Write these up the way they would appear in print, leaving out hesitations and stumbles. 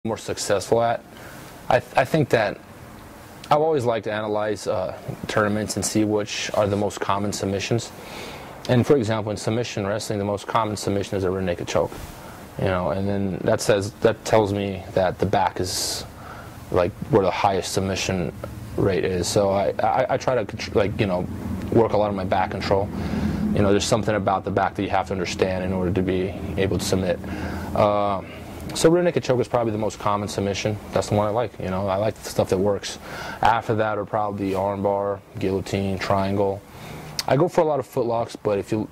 more successful at. I think that I've always liked to analyze tournaments and see which are the most common submissions. And for example, in submission wrestling, the most common submission is a rear naked choke. And then that tells me that the back is like where the highest submission rate is. So I try to work a lot on my back control. There's something about the back that you have to understand in order to be able to submit. So rear naked choke is probably the most common submission. That's the one I like. I like the stuff that works. After that are probably arm bar, guillotine, triangle. I go for a lot of footlocks, but if you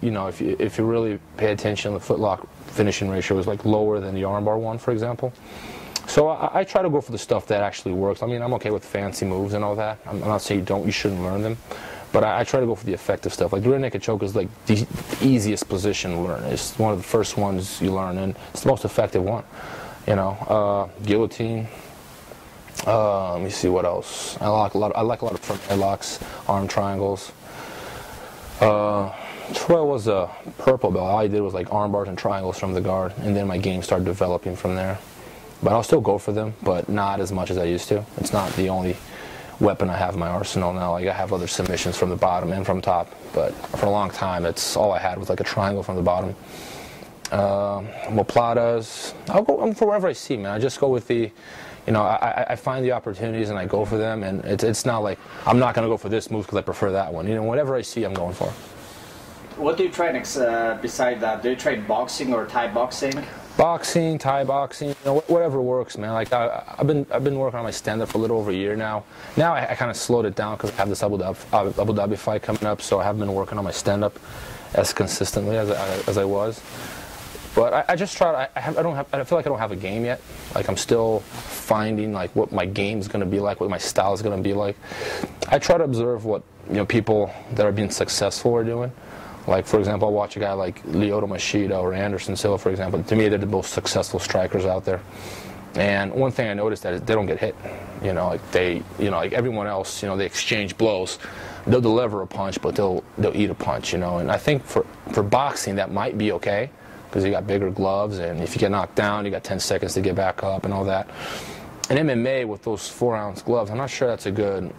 really pay attention, the footlock finishing ratio is like lower than the armbar one, for example. So I try to go for the stuff that actually works. I mean, I'm okay with fancy moves and all that. I'm not saying you shouldn't learn them, but I try to go for the effective stuff. Like the rear naked choke is like the easiest position to learn. It's one of the first ones you learn, and it's the most effective one. Guillotine. Let me see what else. I like a lot of front headlocks, arm triangles. Before I was a purple belt, all I did was like arm bars and triangles from the guard, and then my game started developing from there. But I'll still go for them, but not as much as I used to. It's not the only weapon I have in my arsenal now. Like I have other submissions from the bottom and from top, but for a long time, it's all I had was like a triangle from the bottom. Moplatas. I'll go for wherever I see, man. I just go with the, I find the opportunities and I go for them, and it's not like I'm not going to go for this move because I prefer that one. Whatever I see, I'm going for. What do you train beside that? Do you train boxing or Thai boxing? Boxing, Thai boxing, whatever works, man. Like I've been working on my stand-up for a little over a year now. Now I kind of slowed it down because I have this Abu Dhabi fight coming up, so I haven't been working on my stand-up as consistently as I was. But I just try. I feel like I don't have a game yet. Like I'm still finding like what my game's going to be like, what my style is going to be like. I try to observe what people that are being successful are doing. Like, for example, I'll watch a guy like Lyoto Machida or Anderson Silva, for example. To me, they're the most successful strikers out there. And one thing I noticed that is they don't get hit. Like everyone else, they exchange blows. They'll deliver a punch, but they'll eat a punch, And I think for boxing, that might be okay because you got bigger gloves, and if you get knocked down, you got 10 seconds to get back up and all that. In MMA with those 4-ounce gloves, I'm not sure that's a good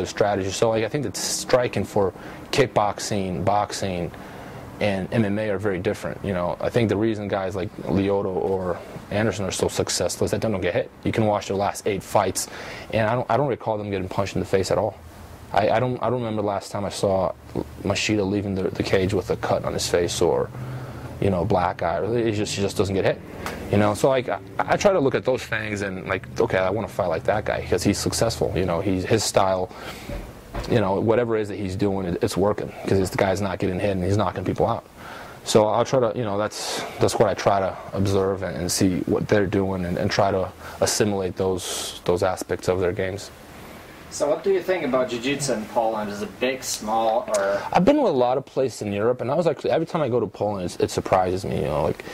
strategy. So I think that striking for kickboxing, boxing, and MMA are very different. I think the reason guys like Lyoto or Anderson are so successful is that they don't get hit. You can watch their last 8 fights, and I don't recall them getting punched in the face at all. I don't remember the last time I saw Machida leaving the cage with a cut on his face or black eye. He just doesn't get hit. So like I try to look at those things and like, okay, I want to fight like that guy because he's successful. His style, whatever it is that he's doing, it's working because the guy's not getting hit and he's knocking people out. So I'll try to, that's what I try to observe and see what they're doing and try to assimilate those aspects of their games. So what do you think about jiu-jitsu in Poland? Is it big, small, or...? I've been with a lot of places in Europe, and I was actually, every time I go to Poland, it surprises me, like,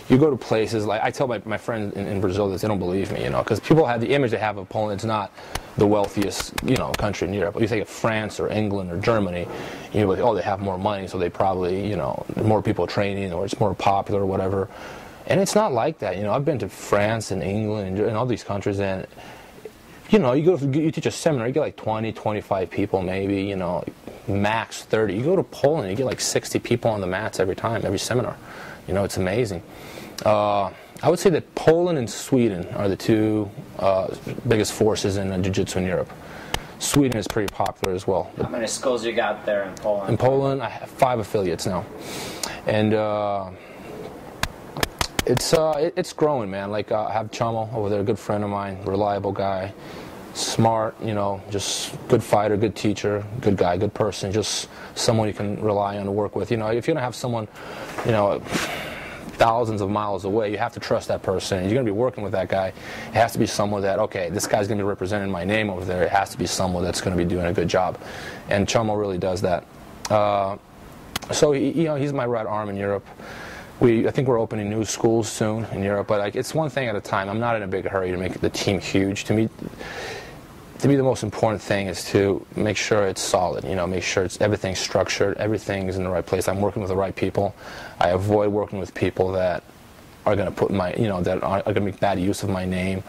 you go to places, like, I tell my friends in Brazil that they don't believe me, because people have the image they have of Poland. It's not the wealthiest, country in Europe. You think of France or England or Germany, like, oh, they have more money, so they probably, more people training, or it's more popular or whatever. And it's not like that, I've been to France and England and all these countries, and you teach a seminar, you get like 20, 25 people maybe, max 30. You go to Poland, you get like 60 people on the mats every time, every seminar. It's amazing. I would say that Poland and Sweden are the two biggest forces in jiu-jitsu in Europe. Sweden is pretty popular as well. How many schools you got there in Poland? In Poland, I have 5 affiliates now. And it's growing, man. Like I have Chamo over there, a good friend of mine, reliable guy, smart, just good fighter, good teacher, good guy, good person, just someone you can rely on to work with. If you're gonna have someone, thousands of miles away, you have to trust that person. You're gonna be working with that guy. It has to be someone that, okay, this guy's gonna be representing my name over there. It has to be someone that's gonna be doing a good job, and Chamo really does that. So he's my right arm in Europe. I think we're opening new schools soon in Europe, but like it's one thing at a time. I'm not in a big hurry to make the team huge. To me, the most important thing is to make sure it's solid. Make sure everything's structured, everything's in the right place. I'm working with the right people. I avoid working with people that are going to put my, that are going to make bad use of my name.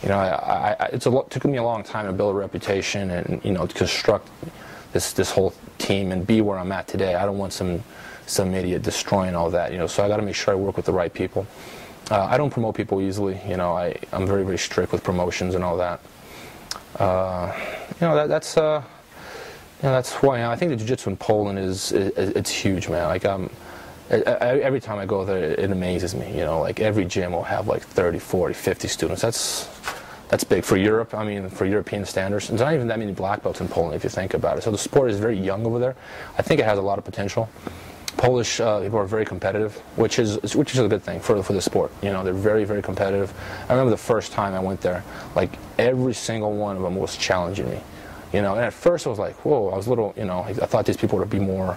Took me a long time to build a reputation and, to construct this whole team and be where I'm at today. I don't want some idiot destroying all that, so I got to make sure I work with the right people. I don't promote people easily, I'm very, very strict with promotions and all that. That's why I think the jiu-jitsu in Poland it's huge, man. Like every time I go there, it amazes me. Like every gym will have like 30, 40, 50 students. That's big for Europe. I mean, for European standards. There's not even that many black belts in Poland if you think about it. So the sport is very young over there. I think it has a lot of potential. Polish people are very competitive, which is a good thing for the sport. They're very, very competitive. I remember the first time I went there, like every single one of them was challenging me. And at first I was like, whoa, I was a little, I thought these people would be more,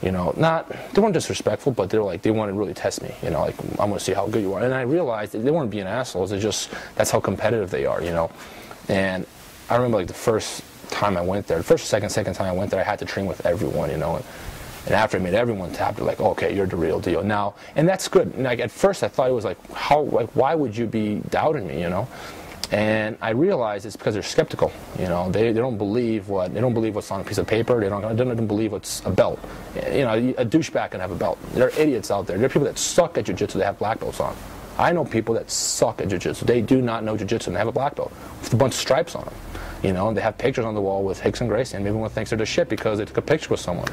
they weren't disrespectful, but they wanted to really test me, like, I'm going to see how good you are. And I realized that they weren't being assholes, that's how competitive they are, And I remember like the first time I went there, the first or second time I went there, I had to train with everyone, And after I made everyone tap, they're like, okay, you're the real deal now. And that's good. And like at first I thought it was like, why would you be doubting me, And I realized it's because they're skeptical. They don't believe what's on a piece of paper. They don't believe what's a belt. A douchebag can have a belt. There are idiots out there. There are people that suck at jiu-jitsu that have black belts on. I know people that suck at jiu-jitsu. They do not know jiu-jitsu and they have a black belt with a bunch of stripes on them. And they have pictures on the wall with Hicks and Gracie, and everyone thinks they're the shit because they took a picture with someone.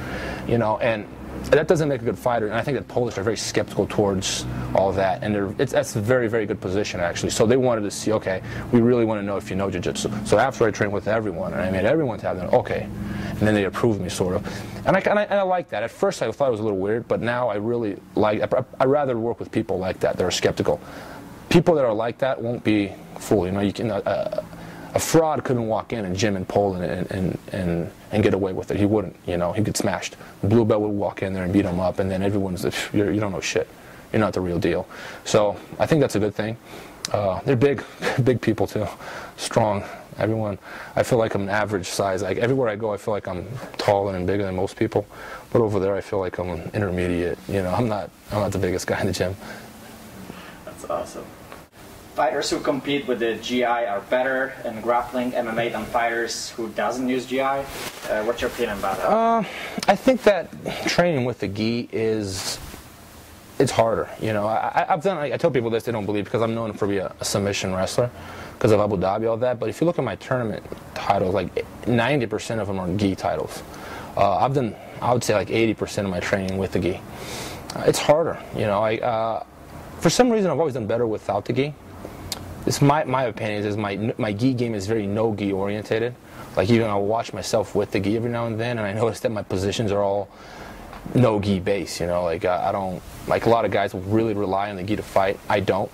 And that doesn't make a good fighter. And I think that Polish are very skeptical towards all that, and that's a very, very good position actually. So they wanted to see, okay, we really want to know if you know jiu-jitsu. So after I trained with everyone, and I made everyone tap, then okay, and then they approved me sort of, and I like that. At first I thought it was a little weird, but now I really like. I rather work with people like that that are skeptical. People that are like that won't be fooled. You can. A fraud couldn't walk in a gym in Poland and get away with it. He wouldn't, he'd get smashed. The blue belt would walk in there and beat him up, and then everyone's, you don't know shit. You're not the real deal. So I think that's a good thing. They're big, big people too, strong. Everyone, I feel like I'm an average size. Like everywhere I go, I feel like I'm taller and bigger than most people. But over there, I feel like I'm an intermediate. I'm not the biggest guy in the gym. That's awesome. Fighters who compete with the GI are better in grappling MMA than fighters who doesn't use GI. What's your opinion about that? I think that training with the gi it's harder. I've done. I tell people this, they don't believe, because I'm known for being a submission wrestler because of Abu Dhabi, all that. But if you look at my tournament titles, like 90% of them are gi titles. I've done, I would say, like 80% of my training with the gi. It's harder. For some reason, I've always done better without the gi. It's my opinion is my gi game is very no gi orientated. Like even I'll watch myself with the gi every now and then, and I notice that my positions are all no gi base. Like I don't, like a lot of guys will really rely on the gi to fight. I don't.